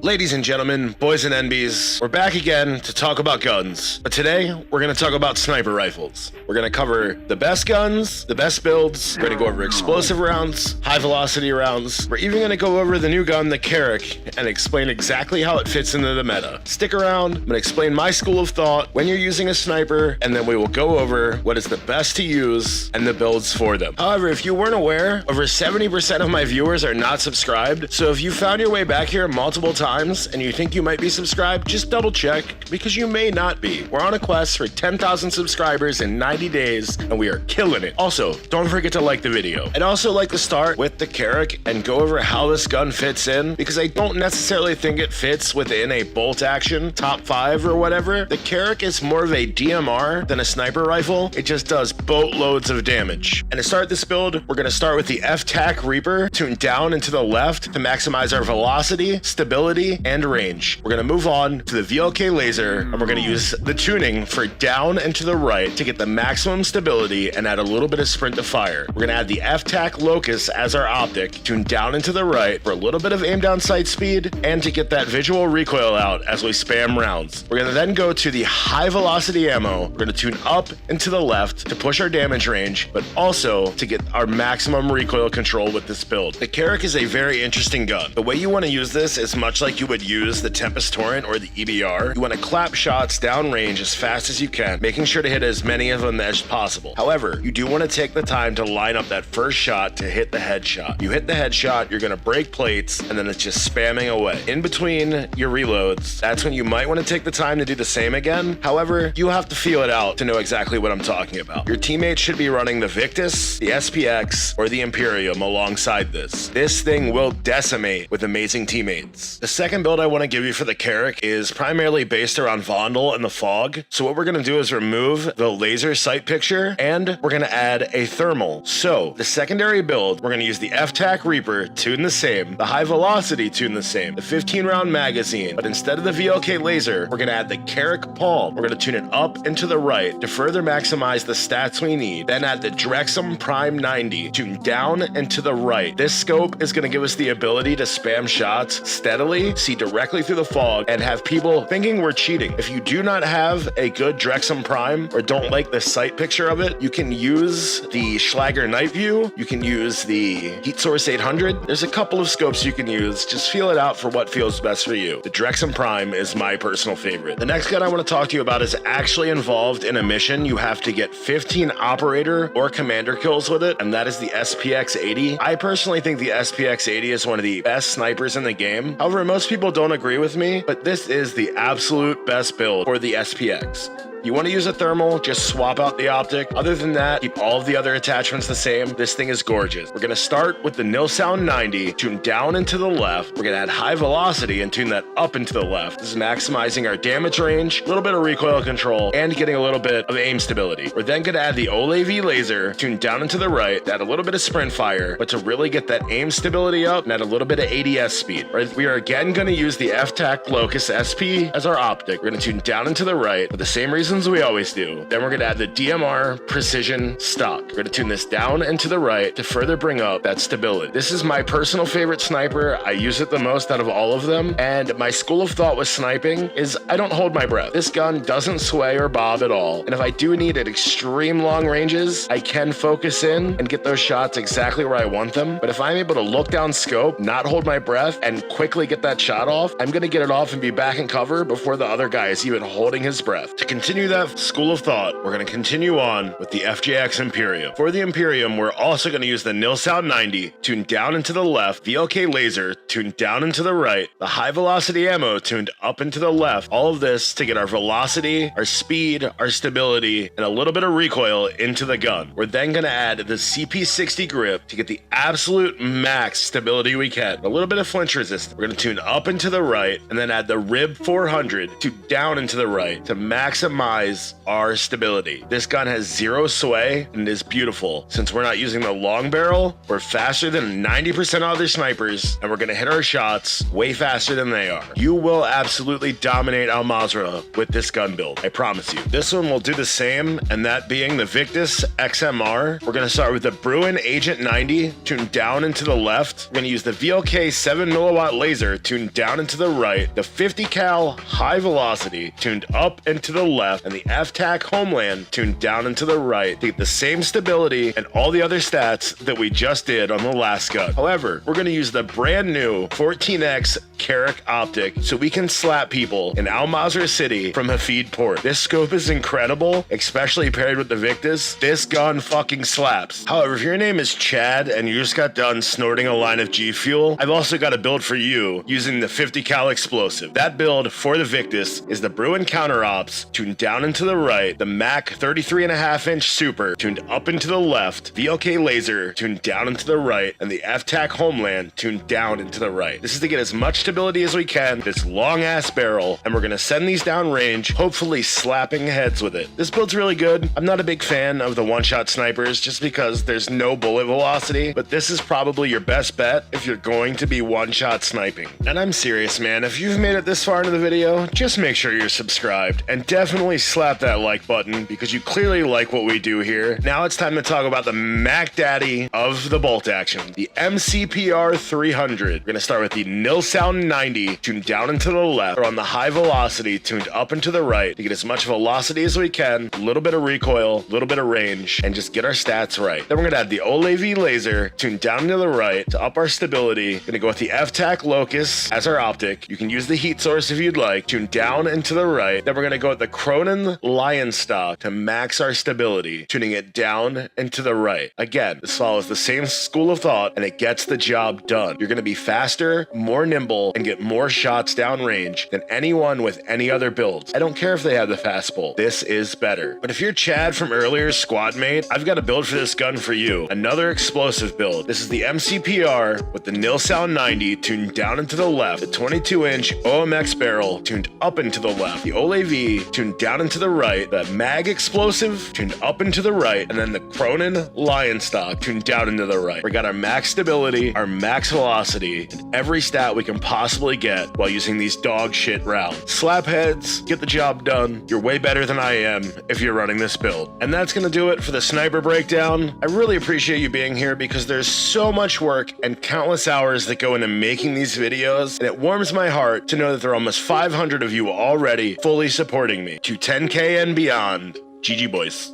Ladies and gentlemen, boys and NBs, we're back again to talk about guns. But today, we're going to talk about sniper rifles. We're going to cover the best guns, the best builds. We're going to go over explosive rounds, high velocity rounds. We're even going to go over the new gun, the Carrick, and explain exactly how it fits into the meta. Stick around, I'm going to explain my school of thought when you're using a sniper, and then we will go over what is the best to use and the builds for them. However, if you weren't aware, over 70% of my viewers are not subscribed. So if you found your way back here multiple times and you think you might be subscribed, just double check because you may not be. We're on a quest for 10,000 subscribers in 90 days and we are killing it. Also, don't forget to like the video. I'd also like to start with the Carrick and go over how this gun fits in because I don't necessarily think it fits within a bolt action top 5 or whatever. The Carrick is more of a DMR than a sniper rifle. It just does boatloads of damage. And to start this build, we're going to start with the F-Tac Reaper tuned down and to the left to maximize our velocity, stability, and range. We're going to move on to the VLK laser and we're going to use the tuning for down and to the right to get the maximum stability and add a little bit of sprint to fire. We're going to add the F-Tac Locus as our optic, tuned down and to the right for a little bit of aim down sight speed and to get that visual recoil out as we spam rounds. We're going to then go to the high velocity ammo. We're going to tune up and to the left to push our damage range, but also to get our maximum recoil control with this build. The Carrick is a very interesting gun. The way you want to use this is much like you would use the Tempest Torrent or the EBR. You want to clap shots downrange as fast as you can, making sure to hit as many of them as possible. However, you do want to take the time to line up that first shot to hit the headshot. You hit the headshot, you're going to break plates, and then it's just spamming away. In between your reloads, that's when you might want to take the time to do the same again. However, you have to feel it out to know exactly what I'm talking about. Your teammates should be running the Victus, the SPX, or the Imperium alongside this. This thing will decimate with amazing teammates. The second build I want to give you for the Carrick is primarily based around Vondel and the fog. So what we're going to do is remove the laser sight picture and we're going to add a thermal. So the secondary build, we're going to use the F-Tac Reaper, tuned the same, the high velocity tuned the same, the 15 round magazine, but instead of the VLK laser, we're going to add the Carrick Palm. We're going to tune it up and to the right to further maximize the stats we need. Then add the Drexum Prime 90, tuned down and to the right. This scope is going to give us the ability to spam shots steadily, see directly through the fog, and have people thinking we're cheating. If you do not have a good Drexum Prime or don't like the sight picture of it, you can use the Schlager Night View. You can use the Heat Source 800. There's a couple of scopes you can use. Just feel it out for what feels best for you. The Drexum Prime is my personal favorite. The next gun I want to talk to you about is actually involved in a mission. You have to get 15 operator or commander kills with it, and that is the SPX-80. I personally think the SPX-80 is one of the best snipers in the game. However, most people don't agree with me, but this is the absolute best build for the SPX. You want to use a thermal, just swap out the optic. Other than that, keep all of the other attachments the same. This thing is gorgeous. We're going to start with the Nil Sound 90, tune down and to the left. We're going to add high velocity and tune that up and to the left. This is maximizing our damage range, a little bit of recoil control, and getting a little bit of aim stability. We're then going to add the OLAV laser, tune down and to the right, add a little bit of sprint fire, but to really get that aim stability up and add a little bit of ADS speed. We are again going to use the F-Tac Locus SP as our optic. We're going to tune down and to the right for the same reason we always do. Then we're going to add the DMR Precision Stock. We're going to tune this down and to the right to further bring up that stability. This is my personal favorite sniper. I use it the most out of all of them. And my school of thought with sniping is I don't hold my breath. This gun doesn't sway or bob at all. And if I do need at extreme long ranges, I can focus in and get those shots exactly where I want them. But if I'm able to look down scope, not hold my breath, and quickly get that shot off, I'm going to get it off and be back in cover before the other guy is even holding his breath. To continue that school of thought, we're going to continue on with the FJX Imperium. For the Imperium, we're also going to use the Nil Sound 90, tuned down and to the left, VLK laser, tuned down and to the right, the high velocity ammo tuned up and to the left. All of this to get our velocity, our speed, our stability, and a little bit of recoil into the gun. We're then going to add the CP60 grip to get the absolute max stability we can. A little bit of flinch resistance. We're going to tune up and to the right, and then add the Rib 400 to down and to the right to maximize maximize our stability. This gun has zero sway and is beautiful. Since we're not using the long barrel, we're faster than 90% of other snipers, and we're gonna hit our shots way faster than they are. You will absolutely dominate Al Mazrah with this gun build, I promise you. This one will do the same, and that being the Victus XMR. We're gonna start with the Bruin Agent 90, tuned down and to the left. We're gonna use the VLK 7 milliwatt laser, tuned down and to the right. The 50 cal high velocity, tuned up and to the left. And the F-TAC Homeland, tuned down and to the right. To get the same stability and all the other stats that we just did on the last gun. However, we're gonna use the brand new 14X Carrick optic so we can slap people in Al Mazrah City from Hafid Port. This scope is incredible, especially paired with the Victus. This gun fucking slaps. However, if your name is Chad and you just got done snorting a line of G Fuel, I've also got a build for you using the 50 cal explosive. That build for the Victus is the Bruin Counter Ops, tuned down and to the right, the Mac 33.5-inch Super, tuned up and to the left, VLK Laser, tuned down and to the right, and the F-TAC Homeland, tuned down and to the right. This is to get as much stability as we can, this long-ass barrel, and we're gonna send these down range, hopefully slapping heads with it. This build's really good. I'm not a big fan of the one-shot snipers just because there's no bullet velocity, but this is probably your best bet if you're going to be one-shot sniping. And I'm serious, man. If you've made it this far into the video, just make sure you're subscribed and definitely slap that like button because you clearly like what we do here. Now it's time to talk about the Mac Daddy of the bolt action, the MCPR 300. We're gonna start with the Nil Sound 90, tuned down and to the left, or on the high velocity, tuned up and to the right to get as much velocity as we can, a little bit of recoil, a little bit of range, and just get our stats right. Then we're gonna add the Ole-V laser, tuned down and to the right to up our stability. Gonna go with the F-TAC Locus as our optic. You can use the heat source if you'd like, tuned down and to the right. Then we're gonna go with the Cronin Lion Stock to max our stability, tuning it down and to the right. Again, this follows the same school of thought and it gets the job done. You're gonna be faster, more nimble, and get more shots downrange than anyone with any other builds. I don't care if they have the fast bolt. This is better. But if you're Chad from earlier's squad mate, I've got a build for this gun for you. Another explosive build. This is the MCPR with the Nil Sound 90 tuned down and to the left, the 22-inch OMX barrel tuned up and to the left, the Ole-V tuned down and to the right, the Mag explosive tuned up and to the right, and then the Cronin Lion Stock tuned down and to the right. We got our max stability, our max velocity, and every stat we can possibly get while using these dog shit rounds. Slap heads, get the job done. You're way better than I am if you're running this build. And that's gonna do it for the sniper breakdown. I really appreciate you being here because there's so much work and countless hours that go into making these videos, and it warms my heart to know that there are almost 500 of you already fully supporting me to 10K and beyond. GG boys.